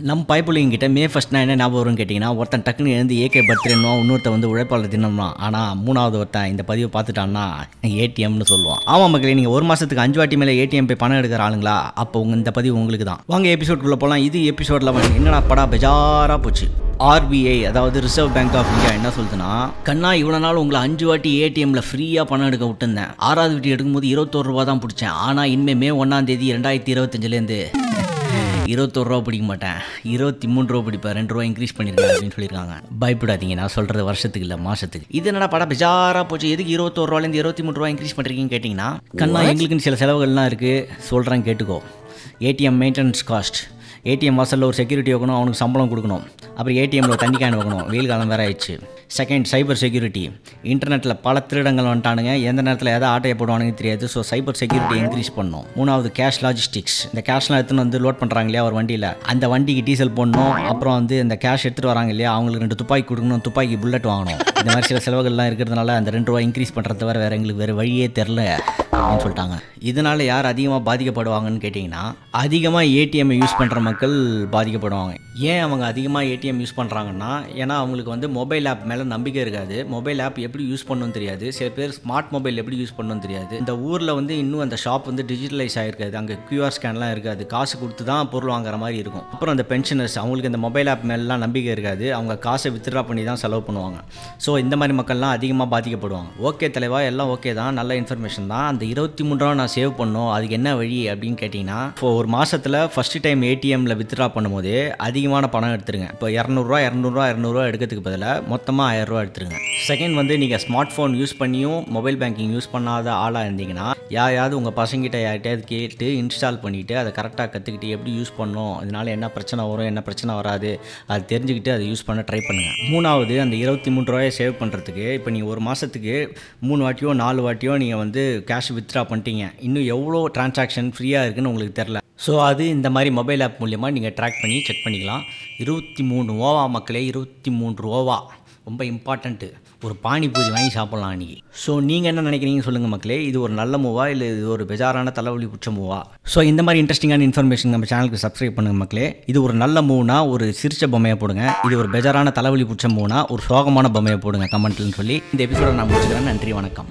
நம்ம பைப்புள்ளிங்கிட்ட மே ஃபர்ஸ்ட்னா என்ன ஞாபகம் வரும்னு கேட்டிங்கன்னா, ஒருத்தன் டக்குன்னு எழுந்து ஏகே பர்த்டேன்னுவான், இன்னொருத்தன் வந்து உழைப்பாளர் தினம்னுவான். ஆனால் மூணாவது ஒருத்தன் இந்த பதிவை பார்த்துட்டான்னா ஏடிஎம்னு சொல்லுவான். ஆமாம் மக்களே, நீங்கள் ஒரு மாதத்துக்கு 5 வாட்டி மேலே ஏடிஎம் போய் பணம் எடுக்கிற ஆளுங்களா? அப்போ இந்த பதிவு உங்களுக்கு தான். வாங்க எபிசோட்குள்ளே போகலாம். இது எபிசோட் 11. என்னடா படா பெஜாராக போச்சு. ஆர்பிஐ அதாவது ரிசர்வ் பேங்க் ஆஃப் இந்தியா என்ன சொல்லுதுன்னா, கண்ணா இவ்வளோ நாள் உங்களை 5 வாட்டி ஏடிஎம்மில் ஃப்ரீயாக பணம் எடுக்க விட்டுருந்தேன். 6வது வாட்டி எடுக்கும்போது 21 ரூபா தான் பிடிச்சேன். ஆனால் இனிமேல் மே 1ஆம் தேதி 2025லேருந்து 21 ரூபா பிடிக்க மாட்டேன், 23 ரூபா பிடிப்பேன், 2 ரூபா இன்க்ரீஸ் பண்ணிருக்கேன் அப்படின்னு சொல்லியிருக்காங்க. பயப்படாதீங்க, நான் சொல்கிறது வருஷத்துக்கு இல்லை மாதத்துக்கு. இது என்னடா படம் பெஜாராக போச்சு, எதுக்கு 21 ரூபாலேருந்து 23 ரூபா இன்க்ரீஸ் பண்ணுறீங்கன்னு கேட்டிங்கன்னா, கண்ணா எங்களுக்குன்னு சில செலவுகள்லாம் இருக்குது, சொல்கிறேன் கேட்டுக்கோ. ஏடிஎம் மெயின்டெனன்ஸ் காஸ்ட், ஏடிஎம் வாசலில் ஒரு செக்யூரிட்டி வைக்கணும், அவனுக்கு சம்பளம் கொடுக்கணும். அப்புறம் ஏடிஎம்மில் தண்ணி கேன் வைக்கணும், வெயில் காலம் வேறு ஆயிடுச்சு. Second, cyber security. இன்டர்நெட்டில் பல திருடங்கள் வந்துட்டானுங்க, எந்த நேரத்தில் எதாவது ஆட்டையை போடுவானுங்க தெரியாது. ஸோ சைபர் செக்யூரிட்டி இன்க்ரீஸ் பண்ணணும். 3வது, கேஷ் லாஜிஸ்டிக்ஸ். இந்த கேஷ்லாம் எடுத்துன்னு வந்து லோட் பண்ணுறாங்க இல்லையா ஒரு வண்டியில், அந்த வண்டிக்கு டீசல் போடணும். அப்புறம் வந்து இந்த கேஷ் எடுத்துகிட்டு வராங்க இல்லையா, அவங்களுக்கு 2 துப்பாக்கி கொடுக்கணும், துப்பாக்கி புல்லட் வாங்கணும். இந்த மாதிரி சில செலவுகள்லாம் இருக்கிறதுனால அந்த 2 ரூபா இன்க்ரீஸ் பண்ணுறது தவிர வேறு எங்களுக்கு வேறு வழியே தெரில அப்படின்னு சொல்லிட்டாங்க. இதனால் யார் அதிகமாக பாதிக்கப்படுவாங்கன்னு கேட்டிங்கன்னா, அதிகமாக ஏடிஎம்மை யூஸ் பண்ணுற மக்கள் பாதிக்கப்படுவாங்க. ஏன் அவங்க அதிகமாக ஏடிஎம் யூஸ் பண்ணுறாங்கன்னா, ஏன்னா அவங்களுக்கு வந்து மொபைல் ஆப் மேலே நம்பிக்கை இருக்காது. மொபைல் ஆப் எப்படி யூஸ் பண்ணணும்னு தெரியாது. சில பேர் ஸ்மார்ட் மொபைல் எப்படி யூஸ் பண்ணணும்னு தெரியாது. இந்த ஊரில் வந்து இன்னும் அந்த ஷாப் வந்து டிஜிட்டலைஸ் ஆகிருக்காது, அங்கே கியூஆர் ஸ்கேன்லாம் இருக்காது, காசு கொடுத்து தான் பொருள் வாங்குற மாதிரி இருக்கும். அப்புறம் அந்த பென்ஷனர்ஸ், அவங்களுக்கு இந்த மொபைல் ஆப் மேலாம் நம்பிக்கை இருக்காது, அவங்க காசை வித்ட்ரா பண்ணி தான் செலவு பண்ணுவாங்க. ஸோ இந்த மாதிரி மக்கள்லாம் அதிகமாக பாதிக்கப்படுவாங்க. ஓகே தலைவா, எல்லாம் ஓகே தான், நல்ல இன்ஃபர்மேஷன் தான். அந்த 23 ரூபா நான் சேவ் பண்ணோம், அதுக்கு என்ன வழி அப்படின்னு கேட்டிங்கன்னா, இப்போ ஒரு மாதத்தில் ஃபஸ்ட்டு டைம் ஏடிஎம்மில் வித்ட்ரா பண்ணும்போது அதிகமான பணம் எடுத்துருங்க. இப்போ 200 ரூபா எடுக்கிறதுக்கு பதிலாக மொத்தமாக 1000 ரூபா எடுத்துருங்க. செகண்ட் வந்து, நீங்கள் ஸ்மார்ட் ஃபோன் யூஸ் பண்ணியும் மொபைல் பேங்கிங் யூஸ் பண்ணாத ஆளாக இருந்தீங்கன்னா, யாராவது உங்கள் பசங்கிட்ட யார்கிட்டையாவது கேட்டு இன்ஸ்டால் பண்ணிவிட்டு அதை கரெக்டாக கற்றுக்கிட்டு எப்படி யூஸ் பண்ணணும், இதனால் என்ன பிரச்சனை வரும் என்ன பிரச்சனை வராது அது தெரிஞ்சுக்கிட்டு அதை யூஸ் பண்ண ட்ரை பண்ணுங்கள். 3வது, அந்த 23 ரூபாயை சேவ் பண்ணுறதுக்கு இப்போ நீங்கள் ஒரு மாதத்துக்கு 3 வாட்டியோ 4 வாட்டியோ நீங்கள் வந்து கேஷ் வித்ட்ரா பண்ணிட்டீங்க, இன்னும் எவ்வளோ டிரான்சாக்ஷன் ஃப்ரீயாக இருக்குதுன்னு உங்களுக்கு தெரில. ஸோ அது இந்த மாதிரி மொபைல் ஆப் மூலிமா நீங்கள் ட்ராக் பண்ணி செக் பண்ணிக்கலாம். 23 ரூபா மக்களே, 23 ரூபா ரொம்ப இம்பார்ட்டண்ட்டு. ஒரு பானிபூரி வாங்கி சாப்பிட்லாம் அன்றைக்கி. ஸோ நீங்கள் என்ன நினைக்கிறீங்கன்னு சொல்லுங்கள் மக்களே. இது ஒரு நல்ல மூவா இல்லை இது ஒரு பெஜாரான தலைவலி பிடிச்ச மூவா? ஸோ இந்த மாதிரி இன்ட்ரெஸ்டிங்கான இன்ஃபர்மேஷன் நம்ம சேனலுக்கு சப்ஸ்கிரைப் பண்ணுங்கள் மக்களே. இது ஒரு நல்ல மூவ்னா ஒரு சிரிச்ச பொம்மையை போடுங்க, இது ஒரு பெஜாரான தலைவலி பிடிச்ச மூவ்னா ஒரு சோகமான பொம்மையை போடுங்க கமெண்ட்லன்னு சொல்லி இந்த எபிசோட நான் முடிச்சுக்கிறேன். நன்றி, வணக்கம்.